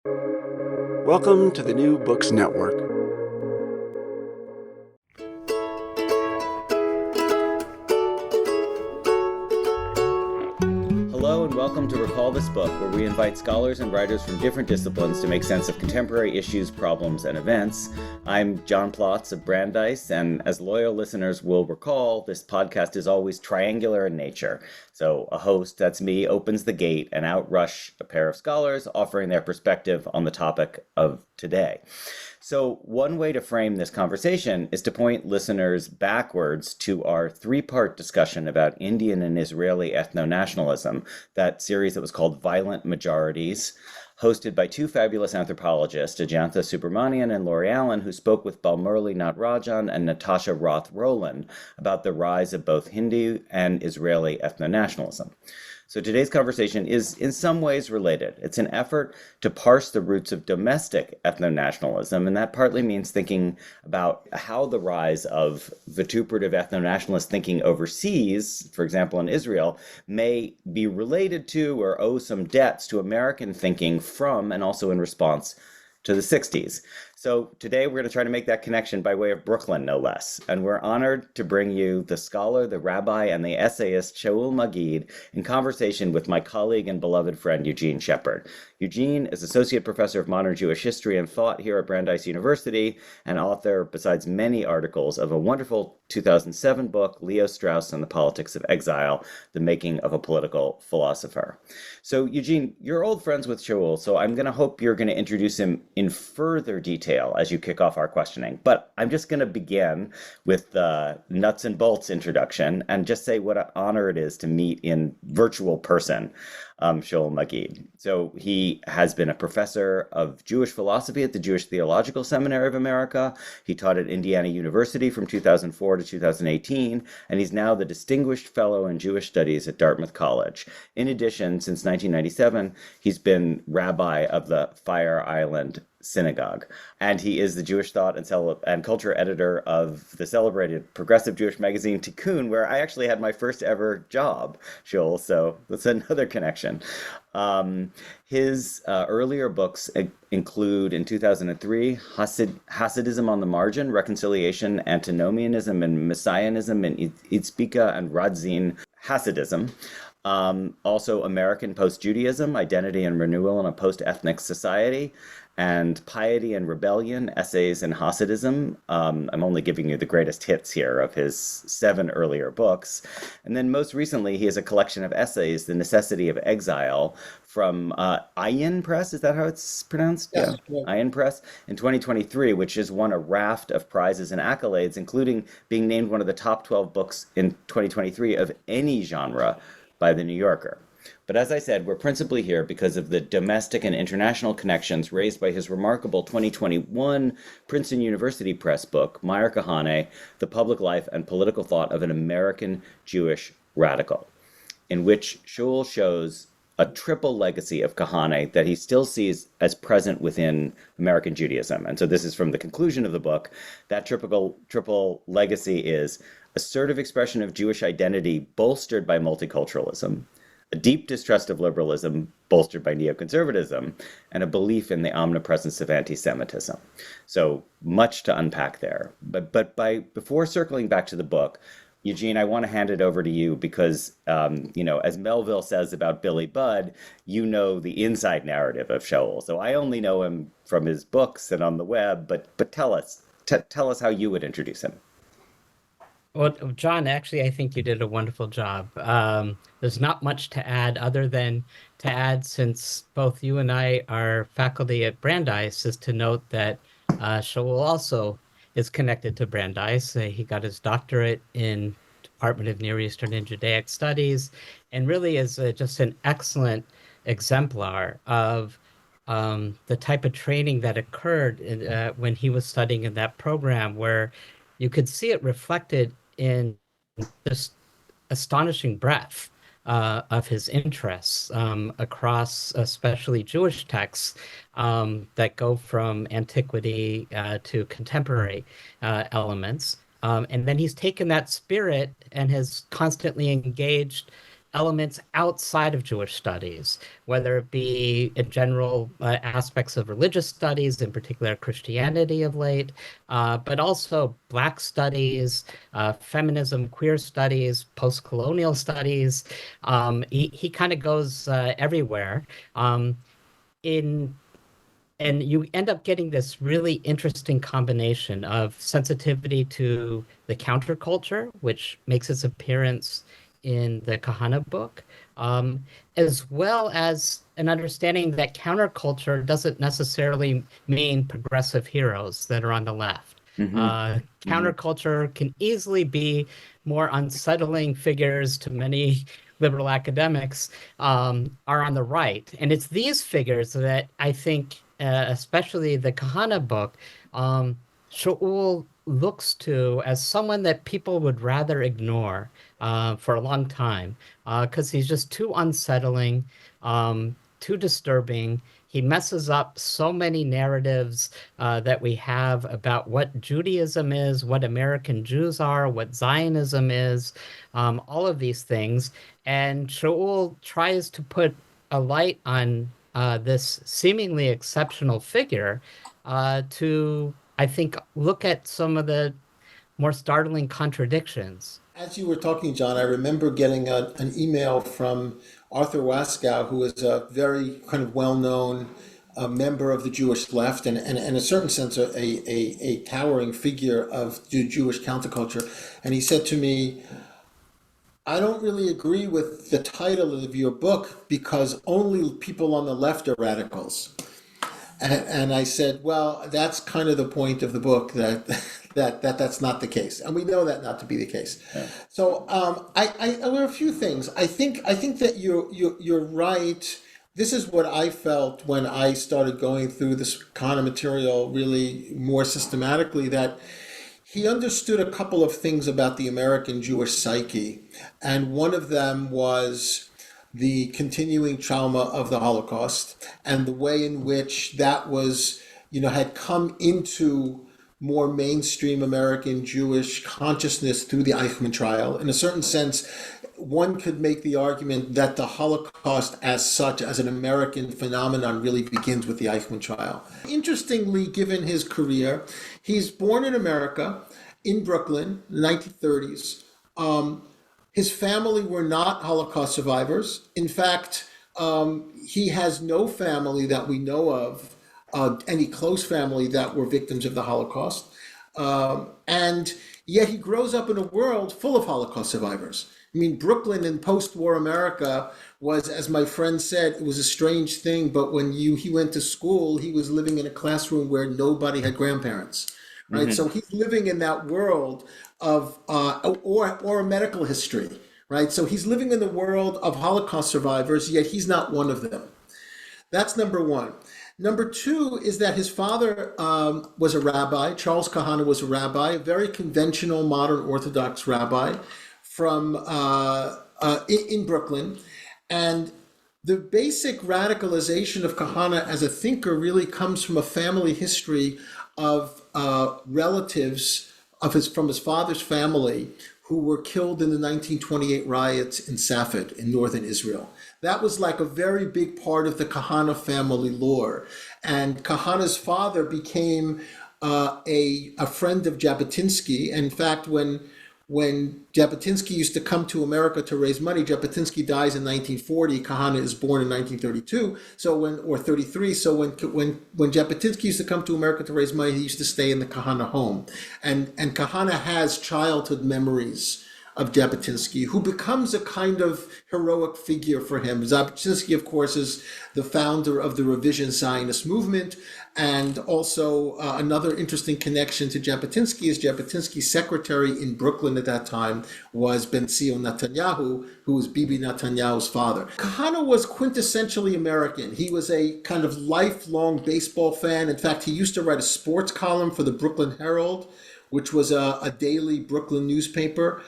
Welcome to the New Books Network. Hello and welcome to Recall This Book, where we invite scholars and writers from different disciplines to make sense of contemporary issues, problems, and events. I'm John Plotz of Brandeis, and as loyal listeners will recall, this podcast is always triangular in nature. So a host, that's me, opens the gate and outrush a pair of scholars offering their perspective on the topic of today. So one way to frame this conversation is to point listeners backwards to our three-part discussion about Indian and Israeli ethno-nationalism, that series that was called Violent Majorities, hosted by two fabulous anthropologists, Ajantha Subramanian and Laurie Allen, who spoke with Balmurli Natarajan and Natasha Roth-Rowland about the rise of both Hindu and Israeli ethno-nationalism. So today's conversation is in some ways related. It's an effort to parse the roots of domestic ethno-nationalism, and that partly means thinking about how the rise of vituperative ethno-nationalist thinking overseas, for example in Israel, may be related to or owe some debts to American thinking from and also in response to the 60s. So today we're going to try to make that connection by way of Brooklyn, no less. And we're honored to bring you the scholar, the rabbi, and the essayist Shaul Magid in conversation with my colleague and beloved friend Eugene Sheppard. Eugene is Associate Professor of Modern Jewish History and Thought here at Brandeis University and author, besides many articles, of a wonderful 2007 book, Leo Strauss and the Politics of Exile, The Making of a Political Philosopher. So Eugene, you're old friends with Shaul, so I'm going to hope you're going to introduce him in further detail as you kick off our questioning. But I'm just going to begin with the nuts and bolts introduction and just say what an honor it is to meet in virtual person Shaul Magid. So he has been a professor of Jewish philosophy at the Jewish Theological Seminary of America. He taught at Indiana University from 2004 to 2018, and he's now the Distinguished Fellow in Jewish Studies at Dartmouth College. In addition, since 1997, he's been rabbi of the Fire Island Synagogue. And he is the Jewish thought and culture editor of the celebrated progressive Jewish magazine Tikkun, where I actually had my first ever job, Shaul, so that's another connection. His earlier books include, in 2003, Hasidism on the Margin, Reconciliation, Antinomianism, and Messianism in Itzbika and Radzin Hasidism. Also American Post-Judaism, Identity and Renewal in a Post-Ethnic Society, and Piety and Rebellion, Essays in Hasidism. I'm only giving you the greatest hits here of his 7 earlier books. And then most recently, he has a collection of essays, The Necessity of Exile, from Ayin Press, is that how it's pronounced? Yes. Yeah, Ayin Press, in 2023, which has won a raft of prizes and accolades, including being named one of the top 12 books in 2023 of any genre by The New Yorker. But as I said, we're principally here because of the domestic and international connections raised by his remarkable 2021 Princeton University Press book, Meir Kahane, The Public Life and Political Thought of an American Jewish Radical, in which Shaul shows a triple legacy of Kahane that he still sees as present within American Judaism. And so this is from the conclusion of the book. That triple legacy is assertive expression of Jewish identity bolstered by multiculturalism, a deep distrust of liberalism bolstered by neoconservatism, and a belief in the omnipresence of anti-Semitism. So much to unpack there. But before circling back to the book, Eugene, I want to hand it over to you because, as Melville says about Billy Budd, you know the inside narrative of Shaul. So I only know him from his books and on the web, but tell us how you would introduce him. Well, John, actually, I think you did a wonderful job. There's not much to add other than to add, since both you and I are faculty at Brandeis, is to note that Shaul also is connected to Brandeis. He got his doctorate in Department of Near Eastern and Judaic Studies, and really is just an excellent exemplar of the type of training that occurred when he was studying in that program, where you could see it reflected in this astonishing breadth of his interests across especially Jewish texts that go from antiquity to contemporary elements. And then he's taken that spirit and has constantly engaged elements outside of Jewish studies, whether it be in general aspects of religious studies, in particular Christianity of late, but also Black studies, feminism, queer studies, post-colonial studies. He kind of goes everywhere. In and you end up getting this really interesting combination of sensitivity to the counterculture, which makes its appearance in the Kahane book, as well as an understanding that counterculture doesn't necessarily mean progressive heroes that are on the left. Counterculture can easily be more unsettling figures to many liberal academics are on the right. And it's these figures that I think, especially the Kahane book, Shaul looks to as someone that people would rather ignore for a long time because he's just too unsettling, too disturbing. He messes up so many narratives that we have about what Judaism is, what American Jews are, what Zionism is, all of these things. And Shaul tries to put a light on this seemingly exceptional figure to, I think, look at some of the more startling contradictions. As you were talking, John, I remember getting an email from Arthur Waskow, who is a very kind of well-known member of the Jewish left and in a certain sense a towering figure of the Jewish counterculture. And he said to me, I don't really agree with the title of your book because only people on the left are radicals. And I said, well, that's kind of the point of the book, that's not the case, and we know that not to be the case. Yeah. So there are a few things. I think that you're right. This is what I felt when I started going through this kind of material really more systematically, that he understood a couple of things about the American Jewish psyche, and one of them was the continuing trauma of the Holocaust and the way in which that was, had come into more mainstream American Jewish consciousness through the Eichmann trial. In a certain sense, one could make the argument that the Holocaust as such, as an American phenomenon, really begins with the Eichmann trial. Interestingly, given his career, he's born in America, in Brooklyn, in the 1930s. His family were not Holocaust survivors. In fact, he has no family that we know of, any close family that were victims of the Holocaust. And yet he grows up in a world full of Holocaust survivors. I mean, Brooklyn in post-war America was, as my friend said, it was a strange thing, but when he went to school, he was living in a classroom where nobody had grandparents, right? Mm-hmm. So he's living in that world of, or a medical history, right? So he's living in the world of Holocaust survivors, yet he's not one of them. That's number one. Number two is that his father was a rabbi. Charles Kahane was a rabbi, a very conventional, modern Orthodox rabbi from in Brooklyn. And the basic radicalization of Kahane as a thinker really comes from a family history of relatives from his father's family who were killed in the 1928 riots in Safed in northern Israel. That was like a very big part of the Kahane family lore. And Kahane's father became a friend of Jabotinsky. And in fact, when Jabotinsky used to come to America to raise money, Jabotinsky dies in 1940. Kahane is born in 1932, or 33. So when Jabotinsky used to come to America to raise money, he used to stay in the Kahane home. And Kahane has childhood memories of Jabotinsky, who becomes a kind of heroic figure for him. Jabotinsky, of course, is the founder of the Revision Zionist movement. And also another interesting connection to Jabotinsky is Jabotinsky's secretary in Brooklyn at that time was Ben-Zion Netanyahu, who was Bibi Netanyahu's father. Kahane was quintessentially American. He was a kind of lifelong baseball fan. In fact, he used to write a sports column for the Brooklyn Herald, which was a daily Brooklyn newspaper.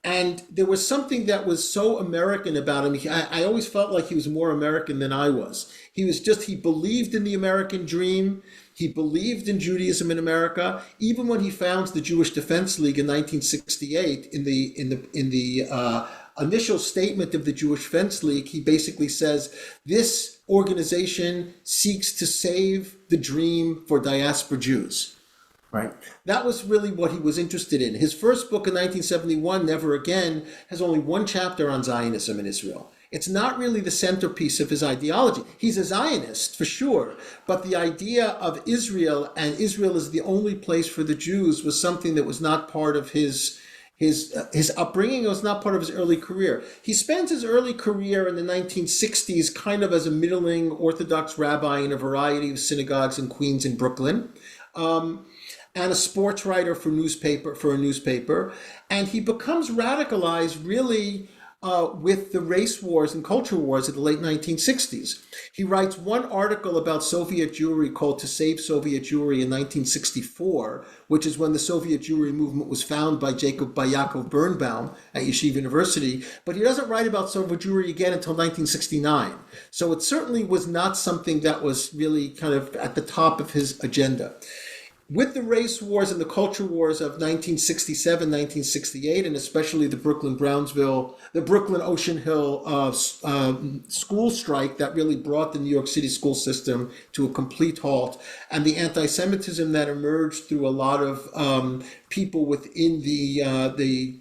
And there was something that was so American about him. I always felt like he was more American than I was. He believed in the American dream. He believed in Judaism in America. Even when he founds the Jewish Defense League in 1968 in the initial statement of the Jewish Defense League, he basically says this organization seeks to save the dream for diaspora Jews. Right. That was really what he was interested in. His first book in 1971, Never Again, has only one chapter on Zionism in Israel. It's not really the centerpiece of his ideology. He's a Zionist, for sure, but the idea of Israel, and Israel is the only place for the Jews, was something that was not part of his upbringing. It was not part of his early career. He spends his early career in the 1960s kind of as a middling Orthodox rabbi in a variety of synagogues in Queens and Brooklyn. And a sports writer for a newspaper, and he becomes radicalized really with the race wars and culture wars of the late 1960s. He writes one article about Soviet Jewry called "To Save Soviet Jewry" in 1964, which is when the Soviet Jewry movement was founded by Yaakov Birnbaum at Yeshiva University. But he doesn't write about Soviet Jewry again until 1969. So it certainly was not something that was really kind of at the top of his agenda. With the race wars and the culture wars of 1967, 1968, and especially the Brooklyn Ocean Hill school strike that really brought the New York City school system to a complete halt, and the anti-Semitism that emerged through a lot of people within the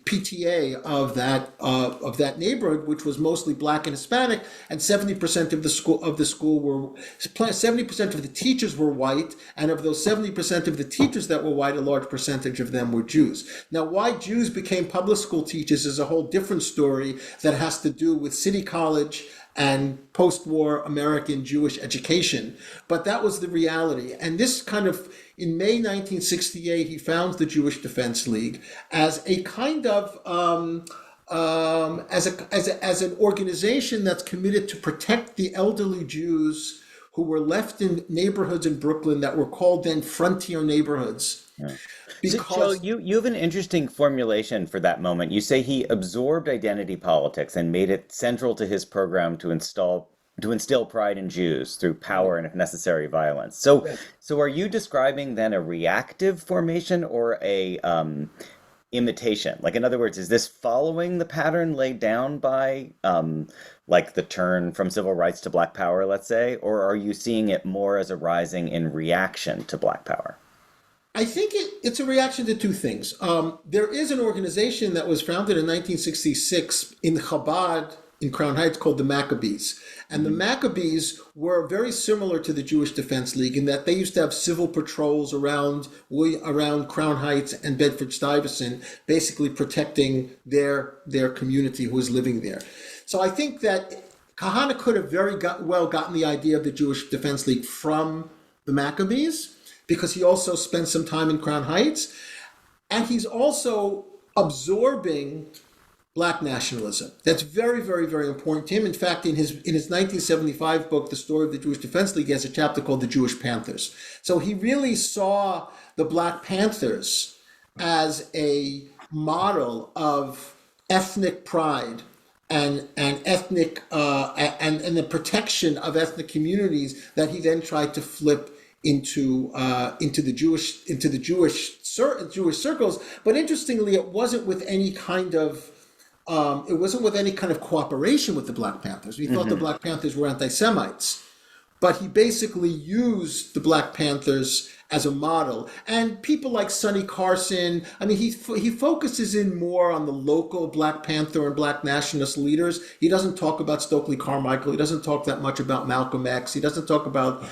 PTA of that neighborhood, which was mostly Black and Hispanic, and 70% of the school were 70% of the teachers were white, and of those 70% of the teachers that were white, a large percentage of them were Jews. Now, why Jews became public school teachers is a whole different story that has to do with City College and post-war American Jewish education. But that was the reality. And this kind of, in May 1968, he founds the Jewish Defense League as a kind of, as an organization that's committed to protect the elderly Jews who were left in neighborhoods in Brooklyn that were called then frontier neighborhoods. Yeah. Because So you have an interesting formulation for that moment. You say he absorbed identity politics and made it central to his program to instill pride in Jews through power and, if necessary, violence. So are you describing then a reactive formation or a imitation? Like, in other words, is this following the pattern laid down by like the turn from civil rights to Black power, let's say, or are you seeing it more as arising in reaction to Black power? I think it's a reaction to two things. There is an organization that was founded in 1966 in Chabad in Crown Heights called the Maccabees. And the Maccabees were very similar to the Jewish Defense League in that they used to have civil patrols around Crown Heights and Bedford-Stuyvesant, basically protecting their community who was living there. So I think that Kahane could have very well gotten the idea of the Jewish Defense League from the Maccabees, because he also spent some time in Crown Heights, and he's also absorbing Black nationalism. That's very, very, very important to him. In fact, in his 1975 book, The Story of the Jewish Defense League, he has a chapter called The Jewish Panthers. So he really saw the Black Panthers as a model of ethnic pride and ethnic and the protection of ethnic communities that he then tried to flip into the Jewish circles. But interestingly, it wasn't with any kind of cooperation with the Black Panthers. We thought the Black Panthers were anti-Semites, but he basically used the Black Panthers as a model. And people like Sonny Carson, I mean, he focuses in more on the local Black Panther and Black nationalist leaders. He doesn't talk about Stokely Carmichael. He doesn't talk that much about Malcolm X. He doesn't talk about,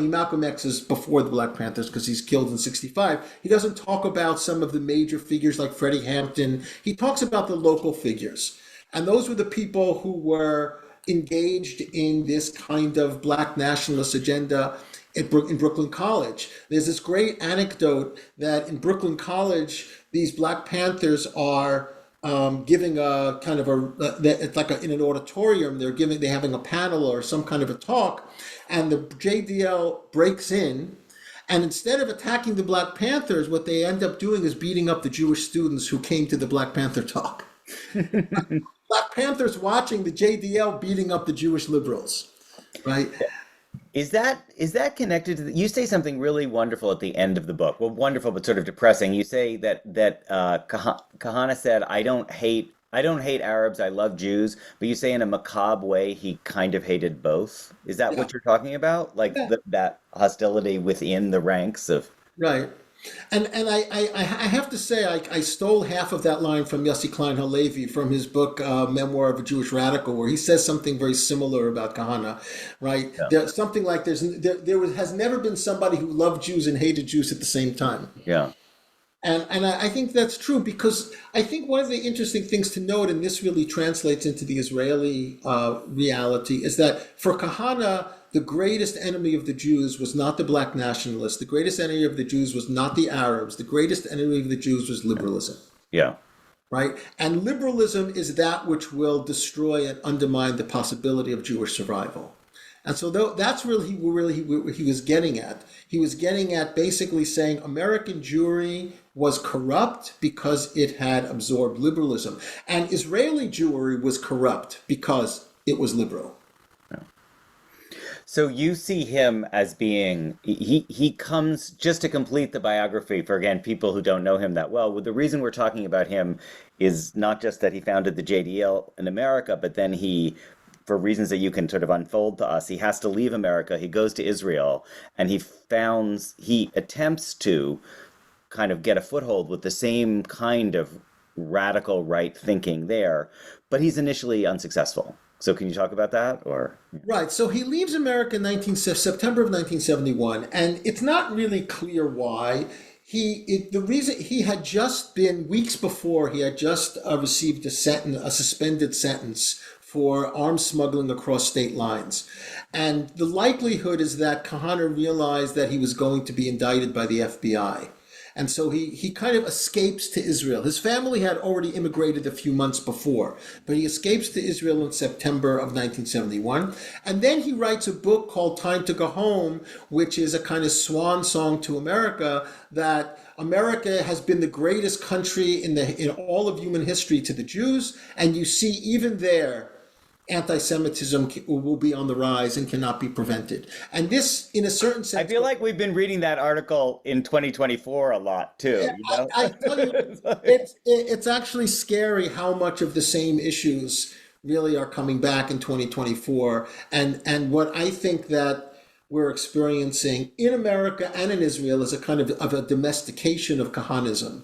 Malcolm X is before the Black Panthers because he's killed in 65. He doesn't talk about some of the major figures like Freddie Hampton. He talks about the local figures. And those were the people who were engaged in this kind of Black nationalist agenda in Brooklyn College. There's this great anecdote that in Brooklyn College, these Black Panthers are giving a kind of it's like in an auditorium. They're having a panel or some kind of a talk, and the JDL breaks in, and instead of attacking the Black Panthers, what they end up doing is beating up the Jewish students who came to the Black Panther talk. Black Panthers watching the JDL beating up the Jewish liberals, right? Is that connected to you say something really wonderful at the end of the book? Well, wonderful, but sort of depressing. You say that Kahane said, "I don't hate I don't hate Arabs, I love Jews, but you say in a macabre way he kind of hated both. Is that Yeah, what you're talking about? Like yeah, that hostility within the ranks of. right. And I have to say, I stole half of that line from Yossi Klein Halevi from his book, Memoir of a Jewish Radical, where he says something very similar about Kahane, right? Yeah. There's something like has never been somebody who loved Jews and hated Jews at the same time. Yeah. And I think that's true because I think one of the interesting things to note, and this really translates into the Israeli reality, is that for Kahane, the greatest enemy of the Jews was not the black nationalists. The greatest enemy of the Jews was not the Arabs. The greatest enemy of the Jews was liberalism, Yeah. right? And liberalism is that which will destroy and undermine the possibility of Jewish survival. And so that's really he was getting at. He was getting at basically saying American Jewry was corrupt because it had absorbed liberalism. And Israeli Jewry was corrupt because it was liberal. So you see him as being he comes just to complete the biography for again people who don't know him that well. Well, the reason we're talking about him is not just that he founded the JDL in America, but then he, for reasons that you can sort of unfold to us, he has to leave America. He goes to Israel and he attempts to kind of get a foothold with the same kind of radical right thinking there, but he's initially unsuccessful. So can you talk about that or? Right. So he leaves America in September of 1971, and it's not really clear why. The reason he had just been weeks before he had just received a suspended sentence for arms smuggling across state lines, and the likelihood is that Kahane realized that he was going to be indicted by the FBI. And so he kind of escapes to Israel. His family had already immigrated a few months before, but he escapes to Israel in September of 1971. And then he writes a book called Time to Go Home, which is a kind of swan song to America, that America has been the greatest country in all of human history to the Jews. And you see even there, anti-Semitism will be on the rise and cannot be prevented. And this, in a certain sense, I feel like we've been reading that article in 2024 a lot too. You know? I tell you, it's actually scary how much of the same issues really are coming back in 2024. And what I think that we're experiencing in America and in Israel is a kind of a domestication of Kahanism,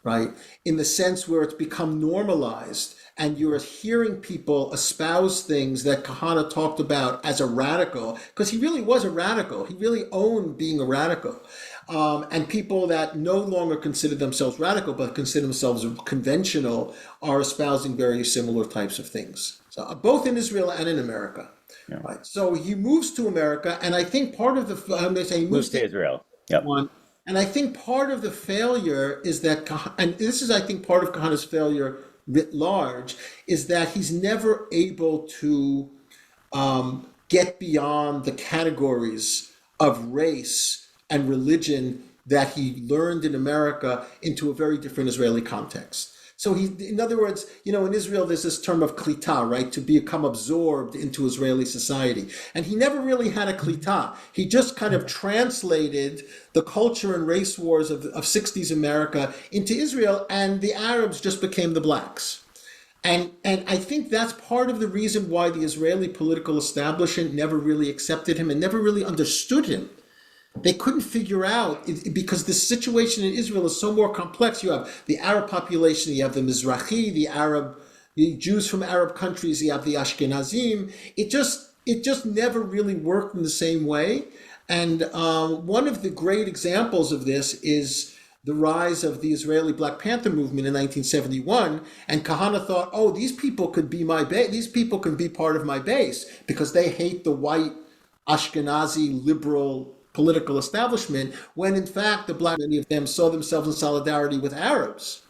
right? In the sense where it's become normalized. And you're hearing people espouse things that Kahane talked about as a radical, because he really was a radical. He really owned being a radical. And people that no longer consider themselves radical, but consider themselves conventional, are espousing very similar types of things. So both in Israel and in America. Yeah. Right. So he moves to America, and I think part of he moves to Israel. Yep. And I think part of the failure is that, and this is, I think, part of Kahane's failure writ large, is that he's never able to get beyond the categories of race and religion that he learned in America into a very different Israeli context. So in other words, in Israel, there's this term of klita, right? To become absorbed into Israeli society. And he never really had a klita. He just kind of translated the culture and race wars of 60s America into Israel, and the Arabs just became the blacks. And I think that's part of the reason why the Israeli political establishment never really accepted him and never really understood him. They couldn't figure out, because the situation in Israel is so more complex. You have the Arab population, you have the Mizrahi, the Jews from Arab countries, you have the Ashkenazim. It just never really worked in the same way. And one of the great examples of this is the rise of the Israeli Black Panther movement in 1971. And Kahane thought, oh, these people could be my base. These people can be part of my base because they hate the white Ashkenazi liberal political establishment, when in fact many of them saw themselves in solidarity with Arabs.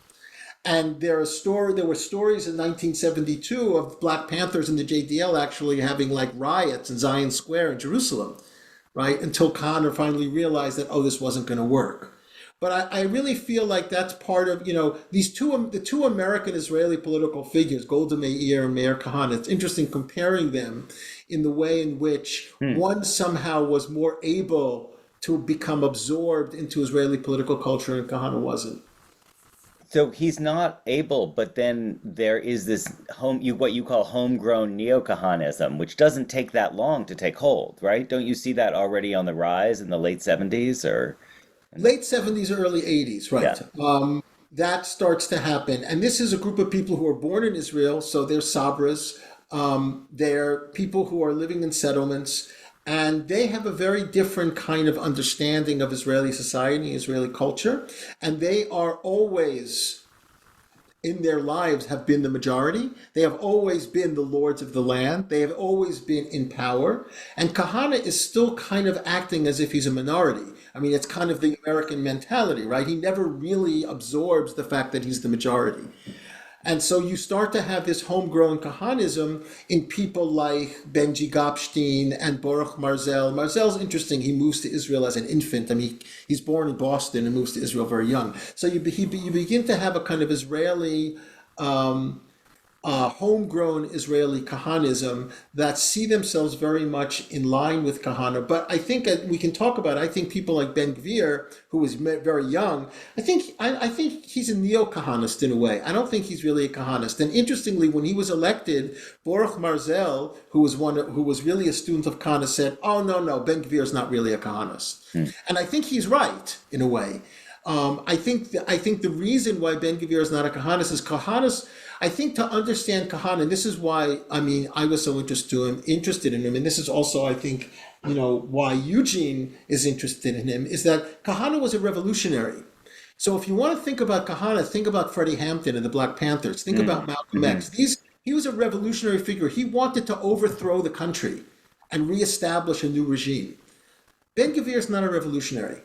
And there were stories in 1972 of Black Panthers in the JDL actually having like riots in Zion Square in Jerusalem, right? Until Kahane finally realized that, this wasn't going to work. But I really feel like that's part of, the two American Israeli political figures, Golda Meir and Meir Kahane. It's interesting comparing them in the way in which one somehow was more able to become absorbed into Israeli political culture and Kahane wasn't. So he's not able, but then there is this what you call homegrown neo-Kahanism, which doesn't take that long to take hold, right? Don't you see that already on the rise in the late 70s or Late 70s, early 80s, yeah. right. That starts to happen. And this is a group of people who are born in Israel, so they're Sabras. They're people who are living in settlements, and they have a very different kind of understanding of Israeli society, Israeli culture, and they are always in their lives have been the majority. They have always been the lords of the land. They have always been in power. And Kahane is still kind of acting as if he's a minority. I mean, it's kind of the American mentality, right? He never really absorbs the fact that he's the majority. And so you start to have this homegrown Kahanism in people like Benji Gopstein and Baruch Marzel. Marzel's interesting. He moves to Israel as an infant. I mean, he's born in Boston and moves to Israel very young. So you begin to have a kind of Israeli homegrown Israeli Kahanism that see themselves very much in line with Kahane. But I think we can talk about, I think people like Ben Gvir, who was very young, I think he's a neo-Kahanist in a way. I don't think he's really a Kahanist. And interestingly, when he was elected, Baruch Marzel, who was really a student of Kahane, said, oh, no, Ben Gvir is not really a Kahanist. And I think he's right in a way. I think the reason why Ben Gvir is not a Kahanist is Kahanist. I think to understand Kahane, and this is why I was so interested in him, and this is also I think why Eugene is interested in him, is that Kahane was a revolutionary. So if you want to think about Kahane, think about Freddie Hampton and the Black Panthers. Think about Malcolm X. He was a revolutionary figure. He wanted to overthrow the country and reestablish a new regime. Ben Gvir is not a revolutionary.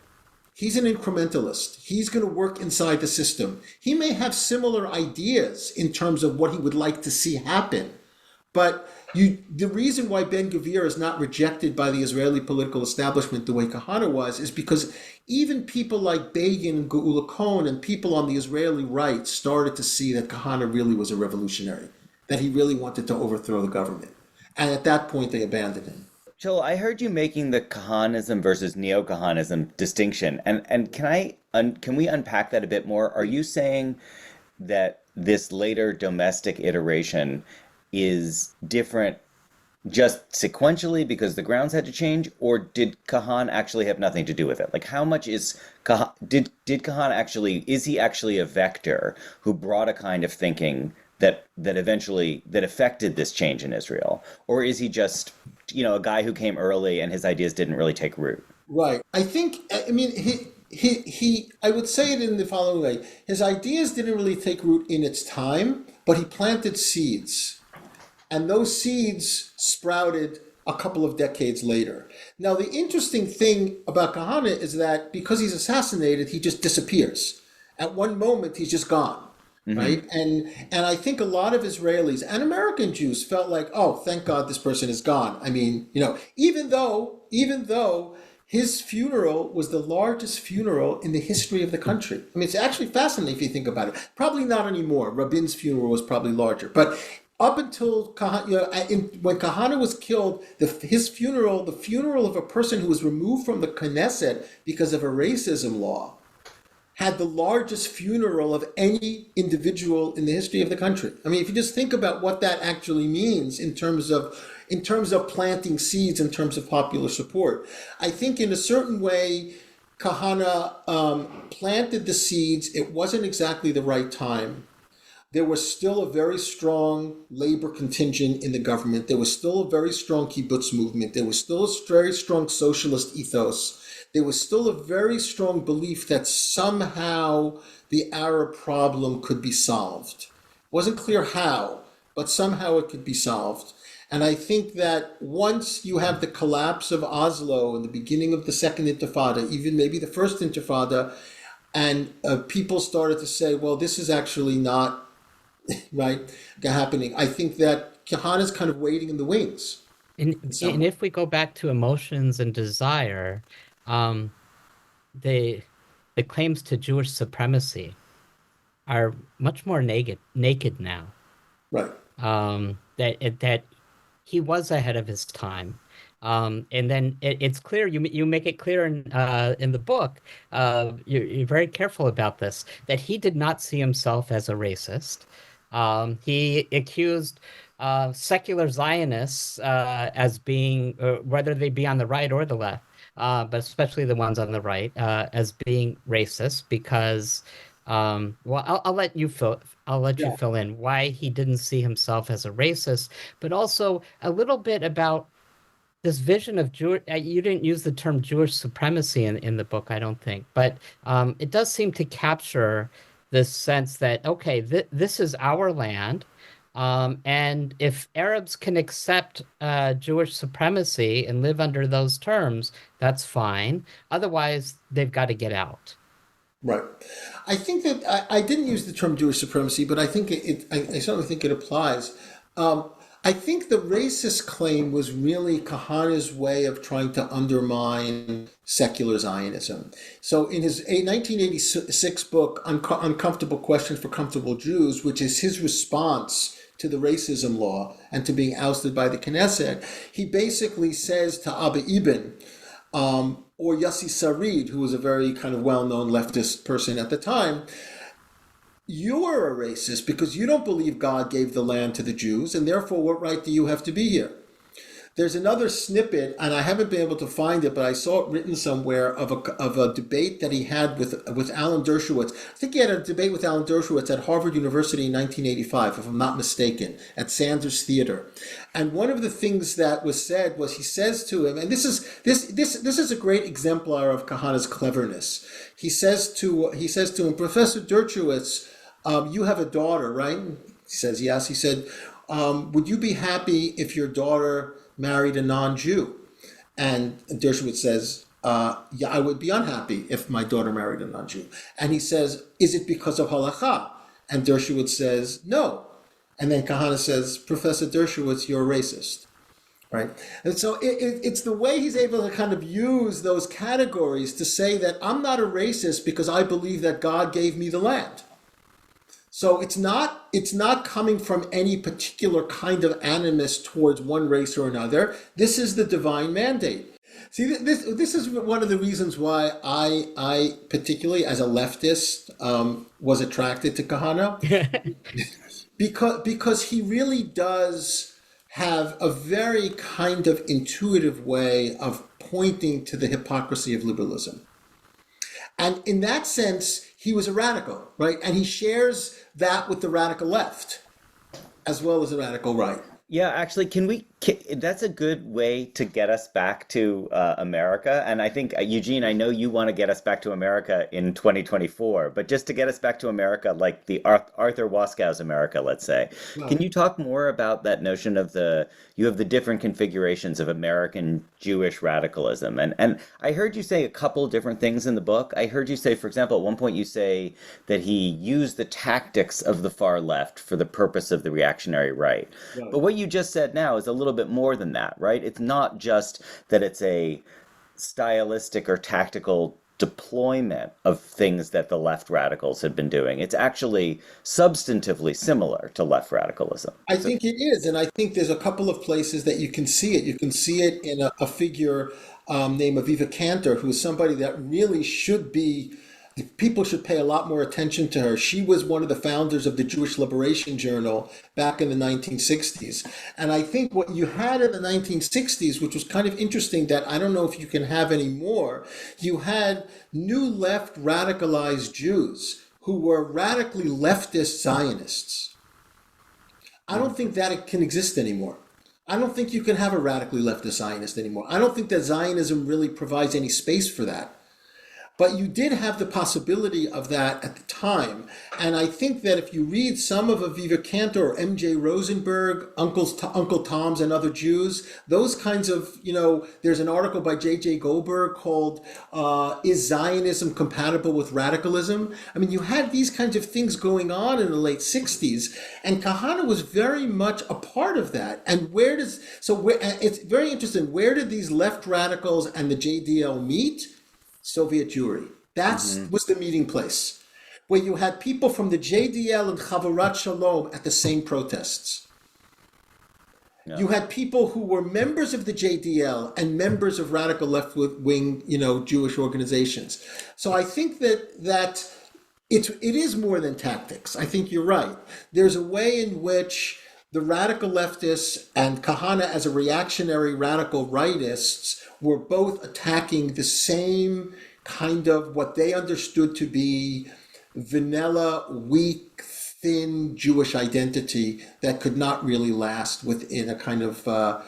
He's an incrementalist. He's going to work inside the system. He may have similar ideas in terms of what he would like to see happen. But the reason why Ben Gvir is not rejected by the Israeli political establishment the way Kahane was is because even people like Begin and Geula Cohen and people on the Israeli right started to see that Kahane really was a revolutionary, that he really wanted to overthrow the government. And at that point, they abandoned him. Joel, I heard you making the Kahanism versus neo-Kahanism distinction, and can we unpack that a bit more? Are you saying that this later domestic iteration is different just sequentially because the grounds had to change, or did Kahane actually have nothing to do with it? Like, how much is did Kahane actually, is he actually a vector who brought a kind of thinking that eventually affected this change in Israel, or is he just a guy who came early and his ideas didn't really take root? Right. I mean, I would say it in the following way. His ideas didn't really take root in its time, but he planted seeds. And those seeds sprouted a couple of decades later. Now, the interesting thing about Kahane is that because he's assassinated, he just disappears. At one moment, he's just gone. Right. And I think a lot of Israelis and American Jews felt like, oh, thank God this person is gone. I mean, even though his funeral was the largest funeral in the history of the country. I mean, it's actually fascinating if you think about it. Probably not anymore. Rabin's funeral was probably larger. But up until when Kahane was killed, his funeral, the funeral of a person who was removed from the Knesset because of a racism law, had the largest funeral of any individual in the history of the country. I mean, if you just think about what that actually means in terms of planting seeds, in terms of popular support, I think in a certain way, Kahane planted the seeds. It wasn't exactly the right time. There was still a very strong labor contingent in the government. There was still a very strong kibbutz movement. There was still a very strong socialist ethos. There was still a very strong belief that somehow the Arab problem could be solved. It wasn't clear how, but somehow it could be solved. And I think that once you have the collapse of Oslo and the beginning of the Second Intifada, even maybe the First Intifada, and people started to say, well, this is actually not happening. I think that Kahane is kind of waiting in the wings. And if we go back to emotions and desire, the claims to Jewish supremacy are much more naked now. Right. That he was ahead of his time, And then it's clear, you make it clear in the book, you're very careful about this, that he did not see himself as a racist. He accused secular Zionists as being, whether they be on the right or the left, but especially the ones on the right, as being racist because, well, I'll let you Yeah. fill in why he didn't see himself as a racist, but also a little bit about this vision of Jewish. You didn't use the term Jewish supremacy in the book, I don't think, but it does seem to capture this sense that, okay, this is our land. And if Arabs can accept Jewish supremacy and live under those terms, that's fine. Otherwise, they've got to get out. Right. I think that I didn't use the term Jewish supremacy, but I think I certainly think it applies. I think the racist claim was really Kahane's way of trying to undermine secular Zionism. So in his 1986 book, Uncomfortable Questions for Comfortable Jews, which is his response to the racism law and to being ousted by the Knesset, he basically says to Abba Ibn, or Yossi Sarid, who was a very kind of well-known leftist person at the time, you're a racist because you don't believe God gave the land to the Jews, and therefore what right do you have to be here? There's another snippet, and I haven't been able to find it, but I saw it written somewhere of a debate that he had with Alan Dershowitz. I think he had a debate with Alan Dershowitz at Harvard University in 1985, if I'm not mistaken, at Sanders Theater. And one of the things that was said was, he says to him, and this is a great exemplar of Kahane's cleverness. He says to him, Professor Dershowitz, you have a daughter, right? He says, yes. He said, would you be happy if your daughter married a non-Jew? And Dershowitz says, yeah, I would be unhappy if my daughter married a non-Jew. And he says, is it because of halakha? And Dershowitz says, no. And then Kahane says, Professor Dershowitz, you're a racist. Right? And so it's the way he's able to kind of use those categories to say that I'm not a racist because I believe that God gave me the land. So it's not coming from any particular kind of animus towards one race or another. This is the divine mandate. See, this is one of the reasons why I particularly as a leftist was attracted to Kahane, because he really does have a very kind of intuitive way of pointing to the hypocrisy of liberalism. And in that sense, he was a radical, right? And he shares that with the radical left as well as the radical right. Yeah, actually, that's a good way to get us back to America. And I think, Eugene, I know you want to get us back to America in 2024, but just to get us back to America, like the Arthur Waskow's America, let's say. Wow. Can you talk more about that notion of you have the different configurations of American Jewish radicalism? And I heard you say a couple different things in the book. I heard you say, for example, at one point you say that he used the tactics of the far left for the purpose of the reactionary right. Right. But what you just said now is a little bit more than that, right? It's not just that it's a stylistic or tactical deployment of things that the left radicals have been doing. It's actually substantively similar to left radicalism. I think it is, and I think there's a couple of places that you can see it. You can see it in a figure named Aviva Cantor, who is somebody that really people should pay a lot more attention to her. She was one of the founders of the Jewish Liberation Journal back in the 1960s. And I think what you had in the 1960s, which was kind of interesting that I don't know if you can have anymore, you had new left radicalized Jews who were radically leftist Zionists. I don't think that it can exist anymore. I don't think you can have a radically leftist Zionist anymore. I don't think that Zionism really provides any space for that. But you did have the possibility of that at the time. And I think that if you read some of Aviva Cantor or M.J. Rosenberg, Uncle Tom's and Other Jews, those kinds of, there's an article by J.J. Goldberg called Is Zionism Compatible with Radicalism? I mean, you had these kinds of things going on in the late 60s, and Kahane was very much a part of that. And it's very interesting, where did these left radicals and the JDL meet? Soviet Jewry. That was the meeting place, where you had people from the JDL and Chavarat Shalom at the same protests. Yeah. You had people who were members of the JDL and members of radical left-wing, Jewish organizations. So I think that it is more than tactics. I think you're right. There's a way in which the radical leftists and Kahane as a reactionary radical rightists were both attacking the same kind of what they understood to be vanilla, weak, thin Jewish identity that could not really last within a kind of a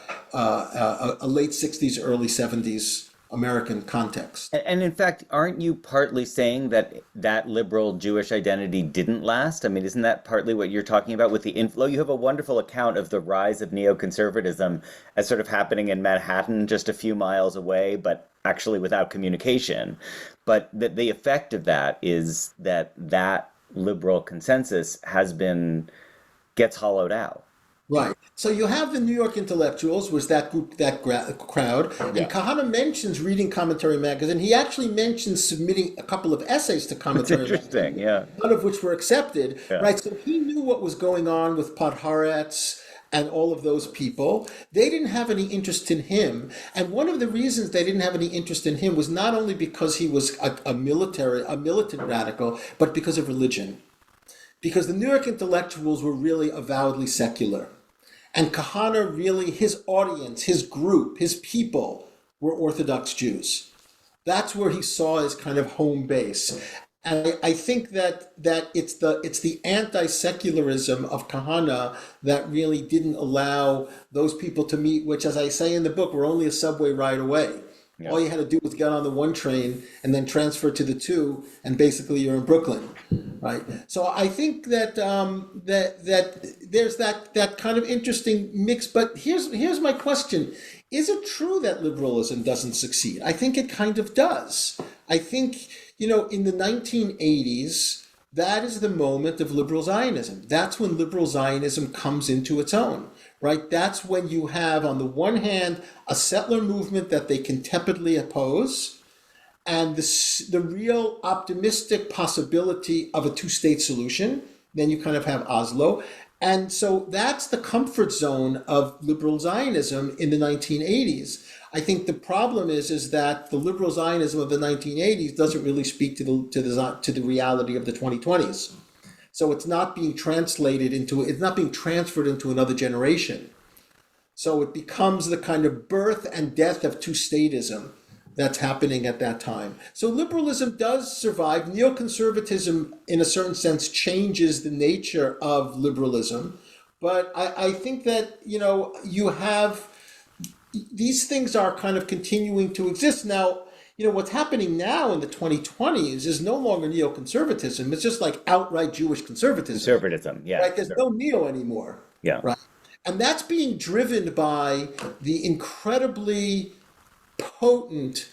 late 60s, early 70s American context. And in fact, aren't you partly saying that that liberal Jewish identity didn't last? I mean, isn't that partly what you're talking about with the inflow? You have a wonderful account of the rise of neoconservatism as sort of happening in Manhattan, just a few miles away, but actually without communication. But the effect of that is that liberal consensus gets hollowed out. Right. So you have the New York intellectuals, was that group, crowd. And Kahane mentions reading Commentary Magazine. He actually mentions submitting a couple of essays to Commentary Magazine. Interesting, yeah. None of which were accepted. Yeah. Right. So he knew what was going on with Podhoretz and all of those people. They didn't have any interest in him. And one of the reasons they didn't have any interest in him was not only because he was a militant radical, but because of religion. Because the New York intellectuals were really avowedly secular. And Kahane really, his audience, his group, his people were Orthodox Jews. That's where he saw his kind of home base. And I think that it's the anti-secularism of Kahane that really didn't allow those people to meet, which, as I say in the book, were only a subway ride away. Yeah. All you had to do was get on the one train and then transfer to the two, and basically you're in Brooklyn, right? So I think that that there's that kind of interesting mix. But here's my question: is it true that liberalism doesn't succeed? I think it kind of does. I think in the 1980s, that is the moment of liberal Zionism. That's when liberal Zionism comes into its own. Right? That's when you have, on the one hand, a settler movement that they can tepidly oppose, and the real optimistic possibility of a two-state solution. Then you kind of have Oslo. And so that's the comfort zone of liberal Zionism in the 1980s. I think the problem is that the liberal Zionism of the 1980s doesn't really speak to the reality of the 2020s. So it's not being transferred into another generation. So it becomes the kind of birth and death of two-statism that's happening at that time. So liberalism does survive. Neoconservatism, in a certain sense, changes the nature of liberalism. But I think that, you have, these things are kind of continuing to exist. Now, what's happening now in the 2020s is no longer neoconservatism. It's just like outright Jewish conservatism. Conservatism, yeah. Right? There's no neo anymore. Yeah. Right. And that's being driven by the incredibly potent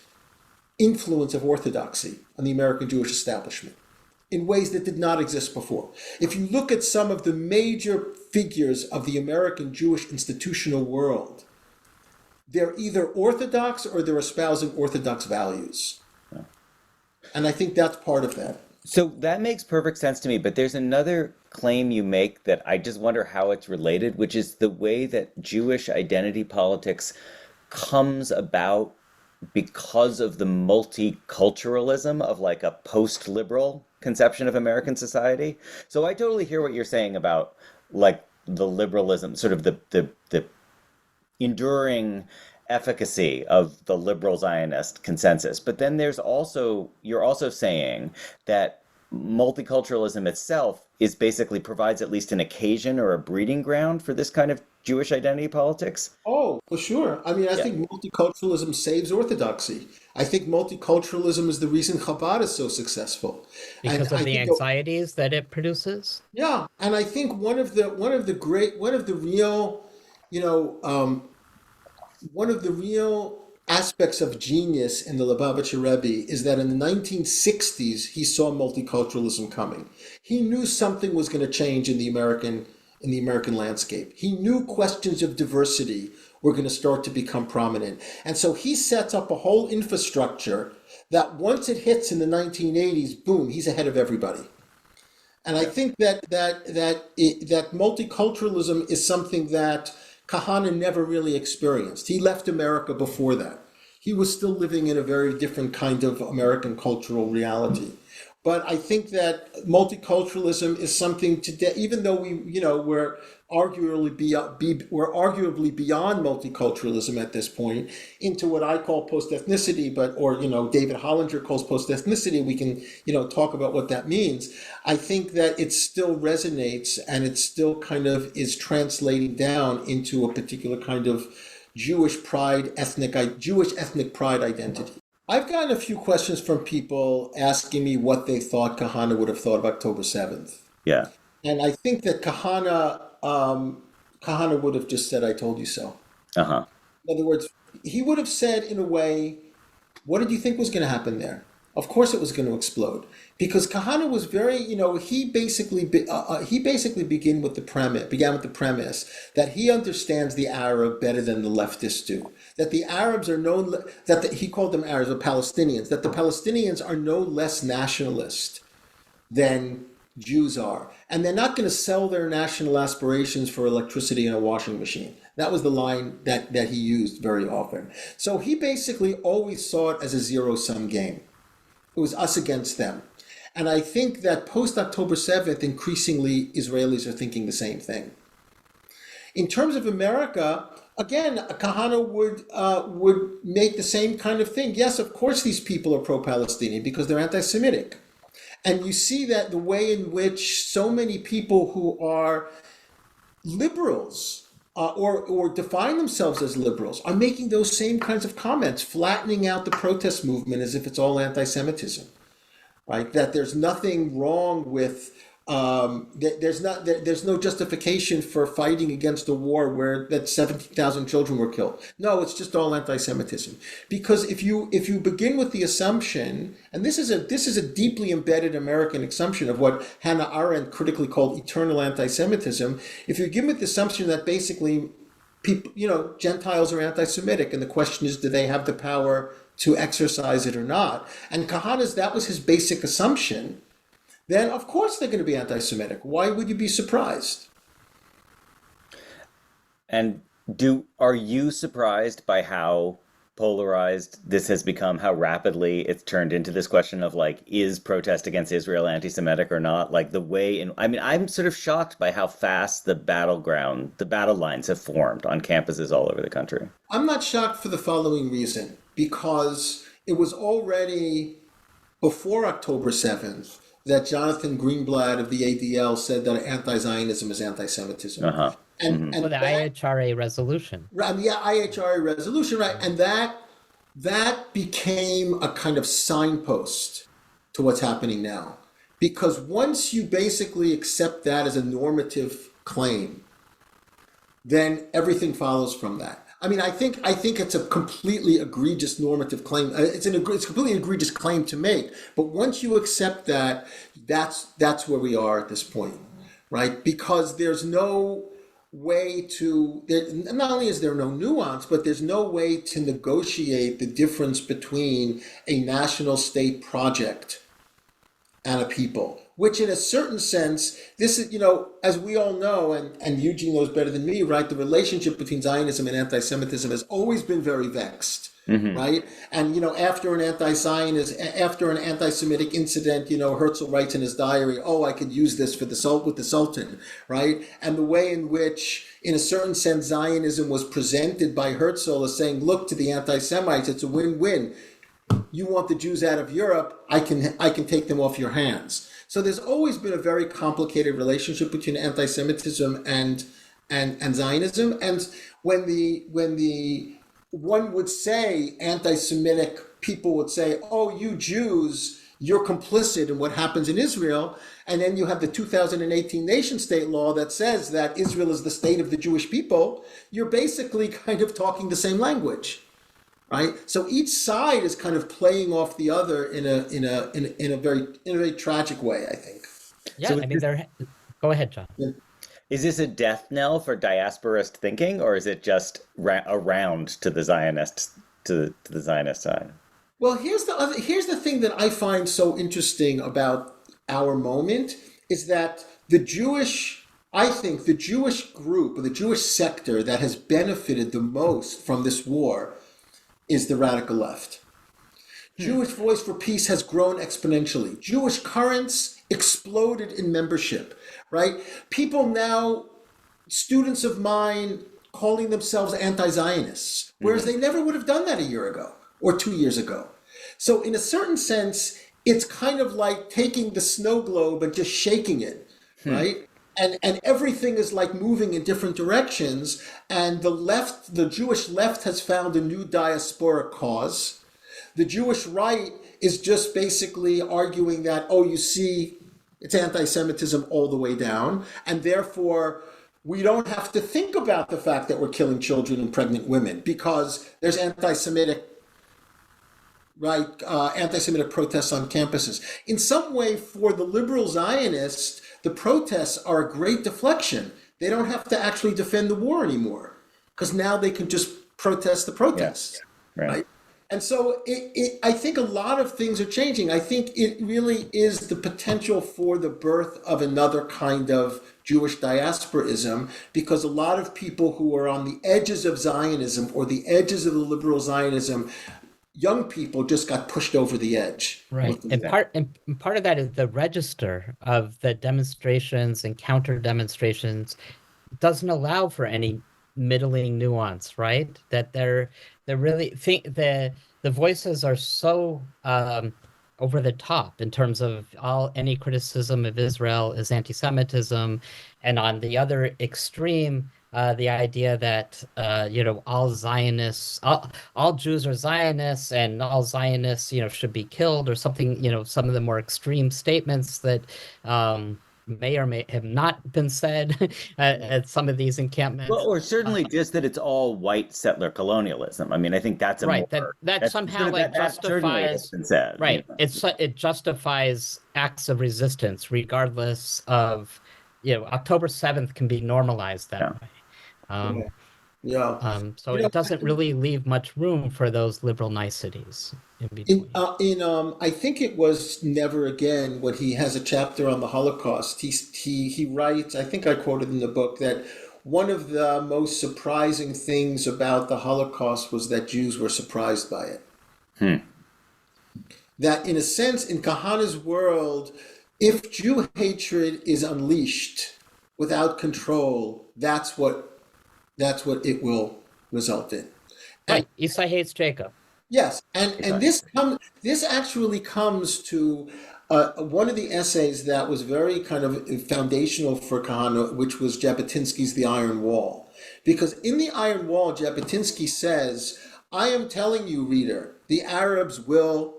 influence of orthodoxy on the American Jewish establishment in ways that did not exist before. If you look at some of the major figures of the American Jewish institutional world, they're either Orthodox or they're espousing Orthodox values. Yeah. And I think that's part of that. So that makes perfect sense to me, but there's another claim you make that I just wonder how it's related, which is the way that Jewish identity politics comes about because of the multiculturalism of like a post-liberal conception of American society. So I totally hear what you're saying about like the liberalism, sort of the enduring efficacy of the liberal Zionist consensus. But then you're also saying that multiculturalism itself provides at least an occasion or a breeding ground for this kind of Jewish identity politics? Oh, for sure. I mean, I think multiculturalism saves orthodoxy. I think multiculturalism is the reason Chabad is so succsuccessful. Because of the anxieties that it produces? Yeah. And I think one of the real aspects of genius in the Lubavitcher Rebbe is that in the 1960s, he saw multiculturalism coming. He knew something was going to change in the American landscape. He knew questions of diversity were going to start to become prominent. And so he sets up a whole infrastructure that once it hits in the 1980s, boom, he's ahead of everybody. And I think that multiculturalism is something that Kahane never really experienced. He left America before that. He was still living in a very different kind of American cultural reality. But I think that multiculturalism is something today, even though we're arguably beyond multiculturalism at this point, into what I call post-ethnicity, or David Hollinger calls post-ethnicity. We can talk about what that means. I think that it still resonates, and it still kind of is translating down into a particular kind of Jewish ethnic pride identity. I've gotten a few questions from people asking me what they thought Kahane would have thought of October 7th. Yeah. And I think that Kahane would have just said, "I told you so." Uh-huh. In other words, he would have said in a way, what did you think was going to happen there? Of course it was going to explode. Because Kahane was very, he basically began with the premise that he understands the Arab better than the leftists do. That the Arabs are he called them Arabs or Palestinians, that the Palestinians are no less nationalist than Jews are. And they're not going to sell their national aspirations for electricity and a washing machine. That was the line that he used very often. So he basically always saw it as a zero-sum game. It was us against them. And I think that post-October 7th, increasingly, Israelis are thinking the same thing. In terms of America, again, Kahane would make the same kind of thing. Yes, of course these people are pro-Palestinian because they're anti-Semitic. And you see that the way in which so many people who are liberals or define themselves as liberals are making those same kinds of comments, flattening out the protest movement as if it's all anti-Semitism, right? That there's nothing wrong with there's no justification for fighting against a war where that 17,000 children were killed. No, it's just all anti-Semitism. Because if you begin with the assumption, and this is a deeply embedded American assumption of what Hannah Arendt critically called eternal anti-Semitism, if you begin with the assumption that basically people, Gentiles are anti-Semitic, and the question is, do they have the power to exercise it or not? And Kahane's, that was his basic assumption. Then of course they're going to be anti-Semitic. Why would you be surprised? And are you surprised by how polarized this has become, how rapidly it's turned into this question of is protest against Israel anti-Semitic or not? I'm sort of shocked by how fast the battle lines have formed on campuses all over the country. I'm not shocked for the following reason, because it was already before October 7th that Jonathan Greenblatt of the ADL said that anti-Zionism is anti-Semitism. Uh-huh. And the IHRA resolution. Right, the IHRA resolution, right, and that became a kind of signpost to what's happening now. Because once you basically accept that as a normative claim, then everything follows from that. I mean, I think it's a completely egregious normative claim. It's a completely egregious claim to make. But once you accept that, that's where we are at this point, right? Because there's no way not only is there no nuance, but there's no way to negotiate the difference between a national state project and a people, which in a certain sense, this is, as we all know, and Eugene knows better than me, right, the relationship between Zionism and anti-Semitism has always been very vexed, right? And, after an anti-Semitic incident, Herzl writes in his diary, "Oh, I could use this with the Sultan," right? And the way in which, in a certain sense, Zionism was presented by Herzl as saying, look, to the anti-Semites, it's a win-win. You want the Jews out of Europe, I can take them off your hands. So there's always been a very complicated relationship between anti-Semitism and Zionism. And when the one would say, anti-Semitic people would say, "Oh, you Jews, you're complicit in what happens in Israel," and then you have the 2018 nation-state law that says that Israel is the state of the Jewish people, you're basically kind of talking the same language. Right, so each side is kind of playing off the other in a very tragic way, I think. Yeah, So go ahead, John. Yeah. Is this a death knell for diasporist thinking, or is it just a round to the Zionists, to the Zionist side? Well, here's the thing that I find so interesting about our moment is that the Jewish I think the Jewish group or the Jewish sector that has benefited the most from this war is the radical left. Jewish Voice for Peace has grown exponentially. Jewish Currents exploded in membership, right? People now, students of mine, calling themselves anti-Zionists, whereas they never would have done that a year ago or 2 years ago. So in a certain sense, it's kind of like taking the snow globe and just shaking it, right? And everything is like moving in different directions. And the Jewish left has found a new diasporic cause. The Jewish right is just basically arguing that, oh, you see, it's anti-Semitism all the way down. And therefore, we don't have to think about the fact that we're killing children and pregnant women because there's anti-Semitic protests on campuses. In some way, for the liberal Zionists, the protests are a great deflection. They don't have to actually defend the war anymore because now they can just protest the protests, right? And so I think a lot of things are changing. I think it really is the potential for the birth of another kind of Jewish diasporism, because a lot of people who are on the edges of Zionism or the edges of the liberal Zionism, young people just got pushed over the edge. Right. And part of that is the register of the demonstrations and counter demonstrations doesn't allow for any middling nuance, right? That they're really think the voices are so over the top in terms of any criticism of Israel is anti-Semitism, and on the other extreme, the idea that all Zionists, all Jews are Zionists, and all Zionists should be killed, or something. Some of the more extreme statements that may or may have not been said at some of these encampments. Well, or certainly just that it's all white settler colonialism. I mean, I think that's that somehow justifies been said, right. It justifies acts of resistance regardless of October 7th can be normalized that way. So it doesn't really leave much room for those liberal niceties in between. I think it was Never Again, when he has a chapter on the Holocaust. He writes, I think I quoted in the book, that one of the most surprising things about the Holocaust was that Jews were surprised by it. That in a sense, in Kahane's world, if Jew hatred is unleashed without control, that's what it will result in. Right, Esau hates Jacob. Yes, and this actually comes to one of the essays that was very kind of foundational for Kahane, which was Jabotinsky's The Iron Wall. Because in The Iron Wall, Jabotinsky says, I am telling you, reader, the Arabs will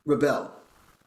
rebel,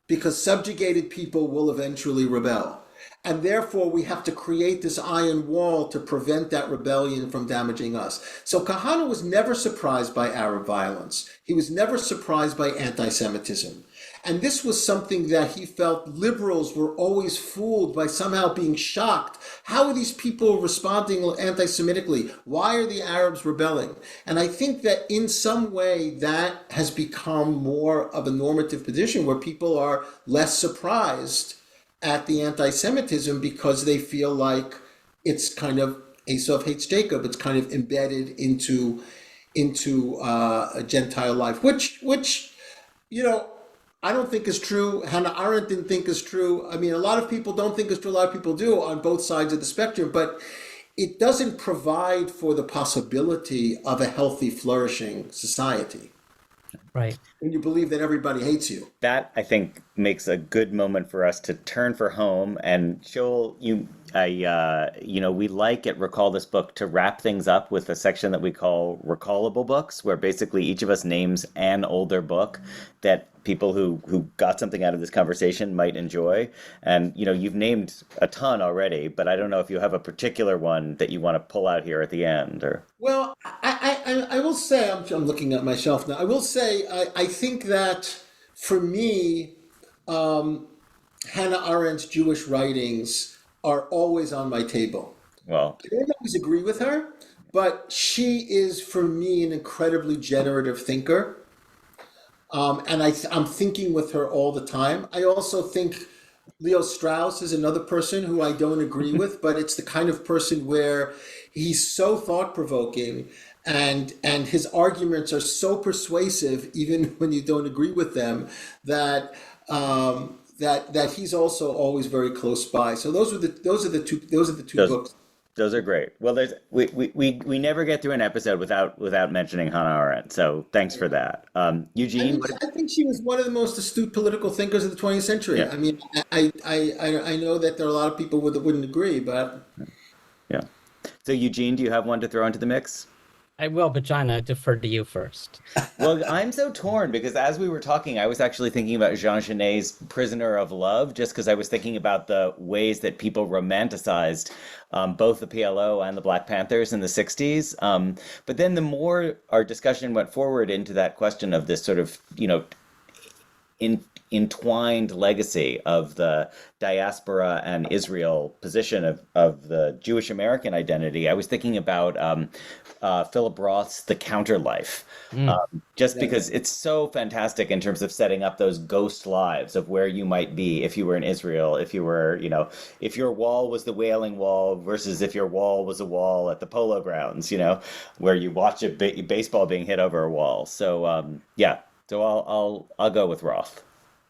because subjugated people will eventually rebel. And therefore, we have to create this iron wall to prevent that rebellion from damaging us. So Kahane was never surprised by Arab violence. He was never surprised by anti-Semitism. And this was something that he felt liberals were always fooled by, somehow being shocked. How are these people responding anti-Semitically? Why are the Arabs rebelling? And I think that in some way that has become more of a normative position where people are less surprised at the anti-Semitism because they feel like it's kind of Esau hates Jacob. It's kind of embedded into a Gentile life, which I don't think is true. Hannah Arendt didn't think is true. I mean, a lot of people don't think is true. A lot of people do on both sides of the spectrum, but it doesn't provide for the possibility of a healthy, flourishing society. Right. When you believe that everybody hates you. That, I think, makes a good moment for us to turn for home. And Shaul, we like at Recall This Book to wrap things up with a section that we call Recallable Books, where basically each of us names an older book that people who got something out of this conversation might enjoy. And, you've named a ton already, but I don't know if you have a particular one that you want to pull out here at the end. Or Well, I will say, I'm looking at my shelf now. I will say, I think that for me, Hannah Arendt's Jewish writings are always on my table. Well, I don't always agree with her, but she is, for me, an incredibly generative thinker. And I'm thinking with her all the time. I also think Leo Strauss is another person who I don't agree with, but it's the kind of person where he's so thought-provoking and his arguments are so persuasive, even when you don't agree with them, that that he's also always very close by. So those are the two books. Those are great. Well, we never get through an episode without mentioning Hannah Arendt. So thanks for that. Eugene, I think she was one of the most astute political thinkers of the 20th century. Yeah. I mean, I know that there are a lot of people that wouldn't agree, but yeah. So Eugene, do you have one to throw into the mix? I will, but John, I defer to you first. Well, I'm so torn because as we were talking, I was actually thinking about Jean Genet's Prisoner of Love, just because I was thinking about the ways that people romanticized both the PLO and the Black Panthers in the 60s. But then the more our discussion went forward into that question of this sort of, entwined legacy of the diaspora and Israel position of the Jewish American identity, I was thinking about Philip Roth's The Counterlife, because it's so fantastic in terms of setting up those ghost lives of where you might be if you were in Israel, if you were, if your wall was the Wailing Wall versus if your wall was a wall at the Polo Grounds, where you watch a baseball being hit over a wall. So, yeah. So I'll go with Roth.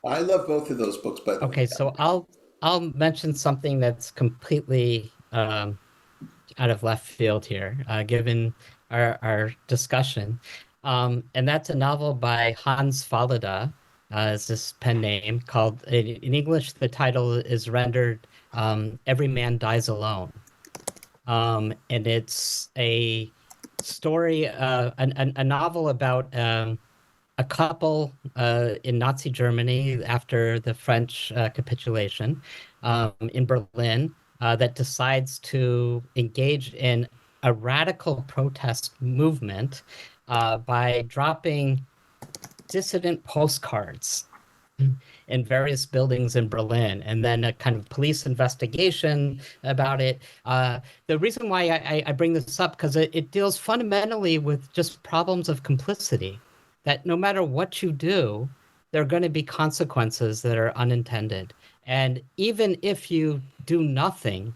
I love both of those books, by the way. Okay, so I'll mention something that's completely out of left field here, given our discussion, and that's a novel by Hans Fallada, is this pen name, called, in English, the title is rendered "Every Man Dies Alone," and it's a story, a novel about a couple in Nazi Germany after the French capitulation in Berlin that decides to engage in a radical protest movement by dropping dissident postcards in various buildings in Berlin, and then a kind of police investigation about it. The reason why I bring this up, because it deals fundamentally with just problems of complicity, that no matter what you do, there are going to be consequences that are unintended. And even if you do nothing,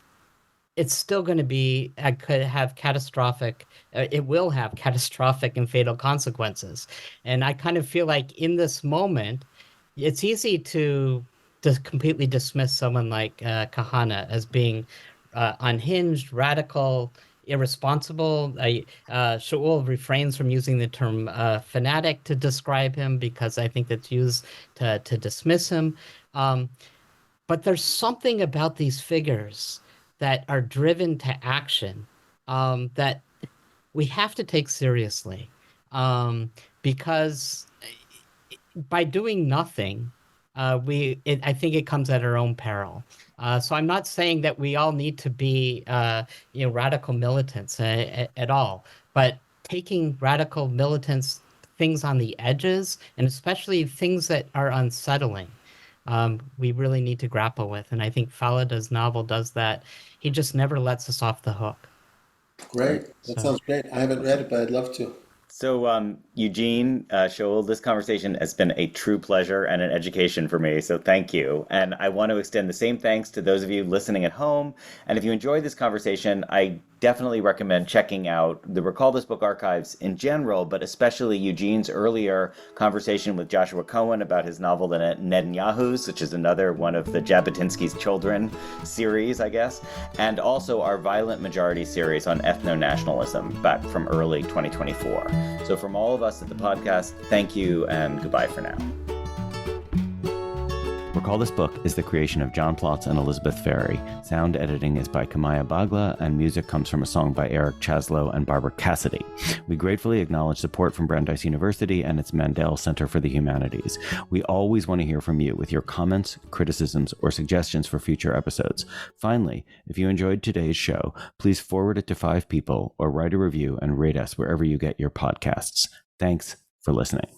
it's still going to be, could have catastrophic, it will have catastrophic and fatal consequences. And I kind of feel like in this moment, it's easy to completely dismiss someone like Kahane as being unhinged, radical, irresponsible. Shaul refrains from using the term fanatic to describe him because I think that's used to dismiss him. But there's something about these figures that are driven to action that we have to take seriously, because by doing nothing, I think it comes at our own peril. So I'm not saying that we all need to be, radical militants at all, but taking radical militants, things on the edges, and especially things that are unsettling, we really need to grapple with. And I think Fallada's novel does that. He just never lets us off the hook. Great. That sounds great. I haven't read it, but I'd love to. So, Eugene, Shaul, this conversation has been a true pleasure and an education for me, so thank you. And I want to extend the same thanks to those of you listening at home. And if you enjoyed this conversation, I definitely recommend checking out the Recall This Book archives in general, but especially Eugene's earlier conversation with Joshua Cohen about his novel, The Netanyahu's, which is another one of the Jabotinsky's Children series, I guess, and also our Violent Majority series on ethno-nationalism back from early 2024. So from all of us at the podcast, thank you and goodbye for now. Recall This Book is the creation of John Plotz and Elizabeth Ferry. Sound editing is by Kamaya Bagla, and music comes from a song by Eric Chaslow and Barbara Cassidy. We gratefully acknowledge support from Brandeis University and its Mandel Center for the Humanities. We always want to hear from you with your comments, criticisms, or suggestions for future episodes. Finally, if you enjoyed today's show, please forward it to 5 people or write a review and rate us wherever you get your podcasts. Thanks for listening.